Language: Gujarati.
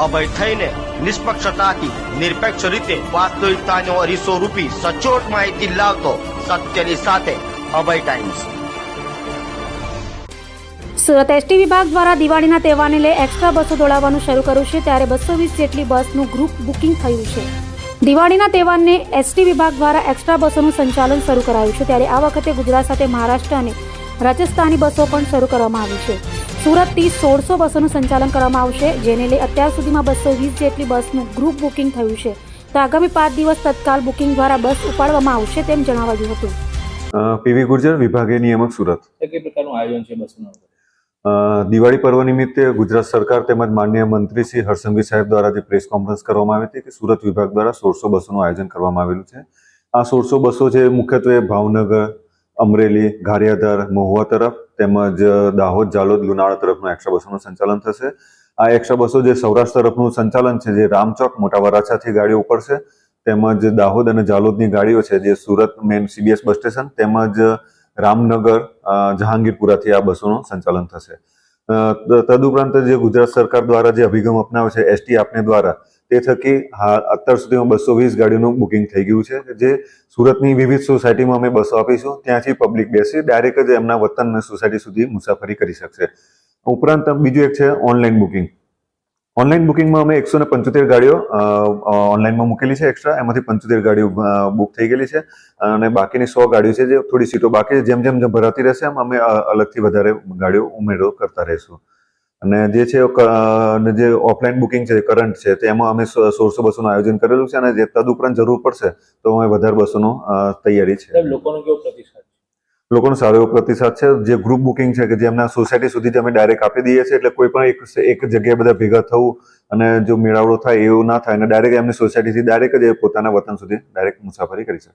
અભય થઈને નિષ્પક્ષતાથી નિરપેક્ષ રીતે વાસ્તવિકતાનો અરીસો રૂપી સચોટ માહિતી લાવતો સત્યની સાથે અભય ટાઈમ્સ। સુરત એસટી વિભાગ દ્વારા દિવાળીના તહેવારને લઈ એક્સ્ટ્રા બસો દોડાવવાનું શરૂ કર્યું છે, ત્યારે 220 જેટલી બસનું ગ્રુપ બુકિંગ થયું છે। દિવાળીના તહેવારને એસટી વિભાગ દ્વારા એક્સ્ટ્રા બસોનું સંચાલન શરૂ કરાયું છે, ત્યારે આ વખતે ગુજરાત સાથે મહારાષ્ટ્ર અને રાજસ્થાની બસો પણ શરૂ કરવામાં આવી છે। સુરતથી 1600 બસોનું સંચાલન કરવામાં આવશે, જેને લઈ અત્યાર સુધીમાં 220 જેટલી બસનું ગ્રુપ બુકિંગ થયું છે, તો આગામી 5 દિવસ તત્કાલ બુકિંગ દ્વારા બસ ઉપાડવામાં આવશે તેમ જણાવાયું હતું। પીવી ગુર્જર, વિભાગીય નિયામક, સુરત। કઈ પ્રકારનું આયોજન છે બસનું? દિવાળી પર્વ નિમિત્તે ગુજરાત સરકાર તેમજ માનનીય મંત્રી શ્રી હર્ષસંઘવી સાહેબ દ્વારા જે પ્રેસ કોન્ફરન્સ કરવામાં આવી હતી કે સુરત વિભાગ દ્વારા 1600 બસોનું આયોજન કરવામાં આવેલું છે। આ 1600 બસો છે મુખ્યત્વે ભાવનગર, અમરેલી, ગારિયાધાર, મહુવા તરફ તેમજ દાહોદ, જાલોદ, લુણાવાડા તરફનું એક્સ્ટ્રા બસોનું સંચાલન થશે। આ એક્સ્ટ્રા બસો જે સૌરાષ્ટ્ર તરફનું સંચાલન છે, જે રામચોક, મોટા વરાછાથી ગાડીઓ ઉપડશે, તેમજ દાહોદ અને જાલોદની ગાડીઓ છે જે Surat main CBS bus station તેમજ રામનગર, જહાંગીરપુરાથી આ બસોનું સંચાલન થશે। તદુપરાંત જે ગુજરાત સરકાર દ્વારા જે અભિગમ અપનાવે છે એસટી આપને દ્વારા, તે થકી અત્યાર સુધીમાં 220 ગાડીનું બુકિંગ થઈ ગયું છે, જે સુરતની વિવિધ સોસાયટીમાં અમે બસો આપીશું, ત્યાંથી પબ્લિક બેસી ડાયરેક્ટ જ એમના વતન સોસાયટી સુધી મુસાફરી કરી શકશે। ઉપરાંત બીજું એક છે ઓનલાઈન બુકિંગ। ઓનલાઈન બુકિંગમાં અમે 175 ગાડીઓ ઓનલાઈનમાં મૂકેલી છે એક્સ્ટ્રા, એમાંથી 75 ગાડીઓ બુક થઈ ગયેલી છે અને બાકીની 100 ગાડીઓ છે જે થોડી સીટો બાકી છે। જેમ જેમ ભરાતી રહેશે એમ અમે અલગથી વધારે ગાડીઓ ઉમેરો કરતા રહીશું। અને જે છે જે ઓફલાઈન બુકિંગ છે કરંટ છે તેમાં અમે 1600 બસોનું આયોજન કરેલું છે અને જે તદુપરાંત જરૂર પડશે તો અમે વધારે બસોનો તૈયારી છે। લોકોનો કેવો પ્રતિસાદ? લોકોનો સારો એવો પ્રતિસાદ છે। જે ગ્રુપ બુકિંગ છે કે જે એમના સોસાયટી સુધી અમે ડાયરેક્ટ આપી દઈએ છીએ, એટલે કોઈ પણ એક જગ્યાએ બધા ભેગા થવું અને જો મેળાવડો થાય એવું ના થાય અને ડાયરેક્ટ એમની સોસાયટીથી ડાયરેક્ટ જ પોતાના વતન સુધી ડાયરેક્ટ મુસાફરી કરી શકશે।